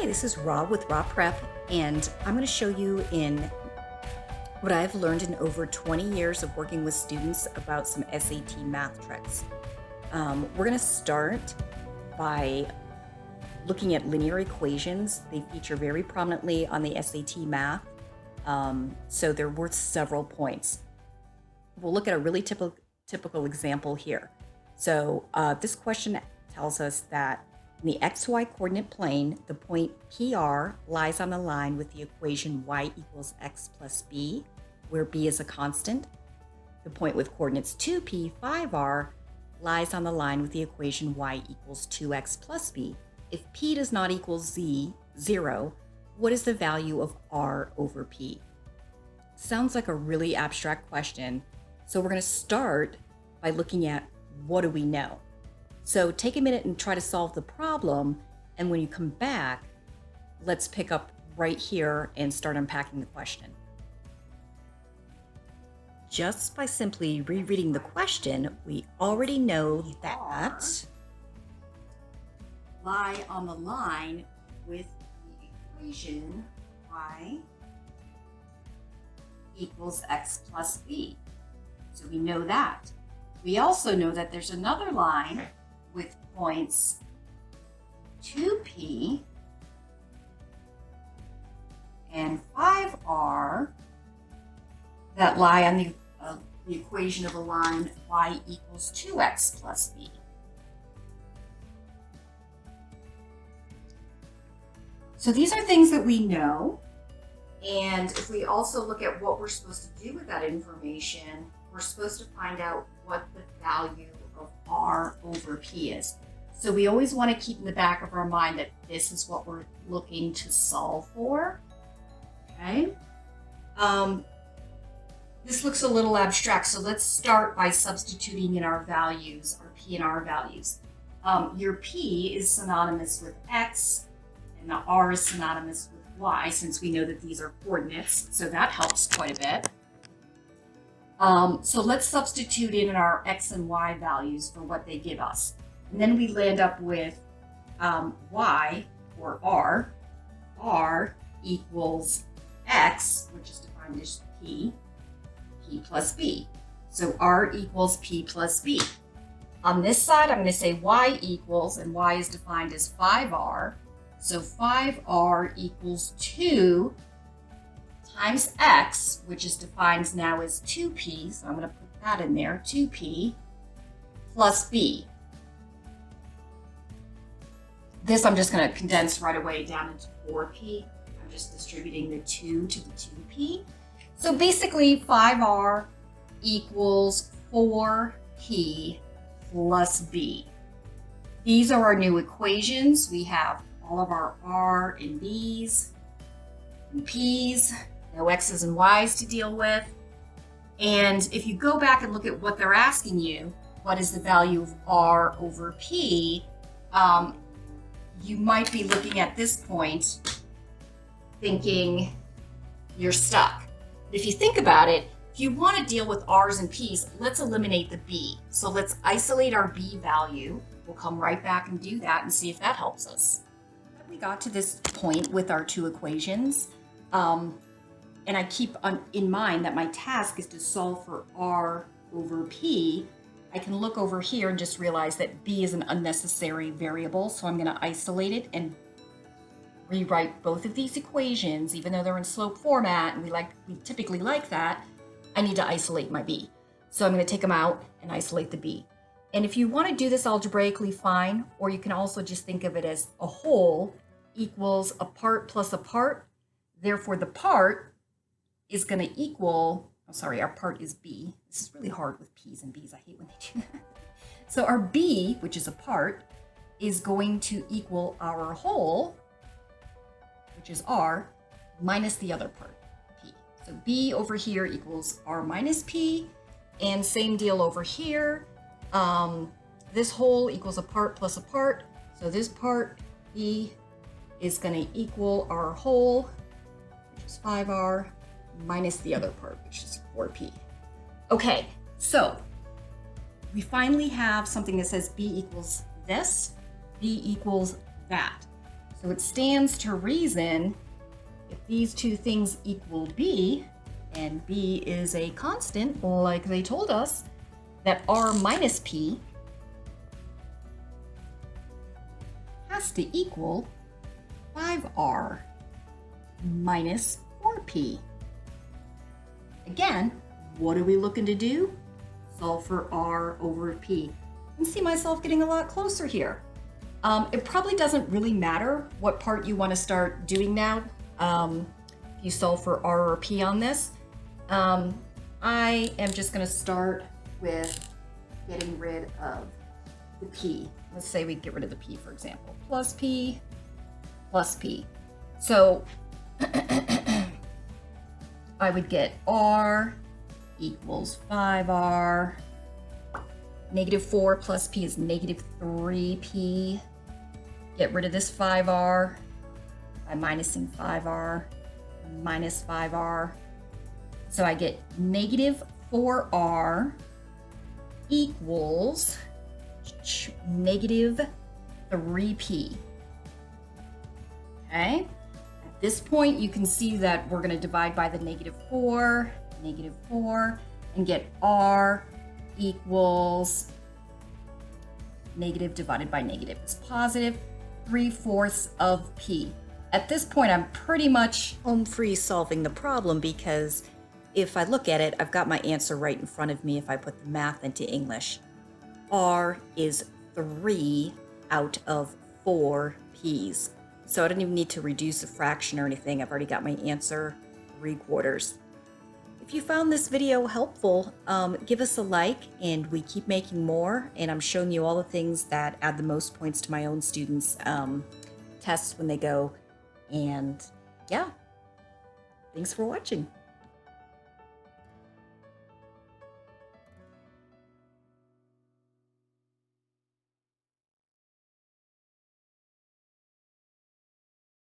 Hi, this is Raw with Raw Prep, and I'm going to show you in what I've learned in over 20 years of working with students about some SAT math tricks. We're going to start by looking at linear equations. They feature very prominently on the SAT math, so they're worth several points. We'll look at a really typical example here. So this question tells us that in the xy coordinate plane, the point PR lies on the line with the equation y equals x plus b, where b is a constant. The point with coordinates 2p, 5r, lies on the line with the equation y equals 2x plus b. If p does not equal 0, what is the value of r over p? Sounds like a really abstract question, so we're going to start by looking at what do we know. So take a minute and try to solve the problem, and when you come back, let's pick up right here and start unpacking the question. Just by simply rereading the question, we already know that lie on the line with the equation y equals x plus b. So we know that. We also know that there's another line with points 2p and 5r that lie on the equation of a line y equals 2x plus b. So these are things that we know, and if we also look at what we're supposed to do with that information, we're supposed to find out what the value of r over p is. So we always want to keep in the back of our mind that this is what we're looking to solve for. Okay. This looks a little abstract, so let's start by substituting in our values, our p and r values. Your p is synonymous with x, and the r is synonymous with y, since we know that these are coordinates, so that helps quite a bit. So let's substitute in our x and y values for what they give us. And then we land up with y, or r equals x, which is defined as p plus b. So r equals p plus b. On this side, I'm going to say y equals, and y is defined as 5r. So 5r equals 2 times x, which is defined now as 2p, so I'm going to put that in there, 2p plus b. This I'm just going to condense right away down into 4p. I'm just distributing the 2 to the 2p. So basically 5r equals 4p plus b. These are our new equations. We have all of our r and b's and p's. No x's and y's to deal with. And if you go back and look at what they're asking you, what is the value of r over p, you might be looking at this point thinking you're stuck. But if you think about it, if you want to deal with r's and p's, let's eliminate the b. So let's isolate our b value. We'll come right back and do that and see if that helps us. We got to this point with our two equations. And I keep in mind that my task is to solve for r over p. I can look over here and just realize that b is an unnecessary variable, so I'm going to isolate it and rewrite both of these equations. Even though they're in slope format, and we typically like that, I need to isolate my b. So I'm going to take them out and isolate the b. And if you want to do this algebraically, fine, or you can also just think of it as a whole equals a part plus a part. Therefore, the part is going to equal, our part is b. This is really hard with p's and b's. I hate when they do that. So our b, which is a part, is going to equal our whole, which is r, minus the other part, p. So b over here equals r minus p, and same deal over here. This whole equals a part plus a part. So this part, b, is going to equal our whole, which is 5r, minus the other part, which is 4p. Okay, so we finally have something that says b equals this, b equals that. So it stands to reason if these two things equal b, and b is a constant like they told us, that r minus p has to equal 5r minus 4p. Again, what are we looking to do? Solve for r over p. I can see myself getting a lot closer here. It probably doesn't really matter what part you want to start doing now. If you solve for r or p on this. I am just going to start with getting rid of the p. Let's say we get rid of the p, for example. Plus p, plus p. So I would get r equals 5r. Negative 4 plus p is negative 3p. Get rid of this 5r by minusing 5r minus 5r. So I get negative 4r equals negative 3p. Okay? At this point, you can see that we're going to divide by the negative 4, and get r equals negative divided by negative is positive 3/4 of p. At this point, I'm pretty much home free solving the problem, because if I look at it, I've got my answer right in front of me if I put the math into English. R is 3 out of 4 p's. So I don't even need to reduce a fraction or anything. I've already got my answer, 3/4. If you found this video helpful, give us a like, and we keep making more. And I'm showing you all the things that add the most points to my own students' tests when they go. And yeah, thanks for watching.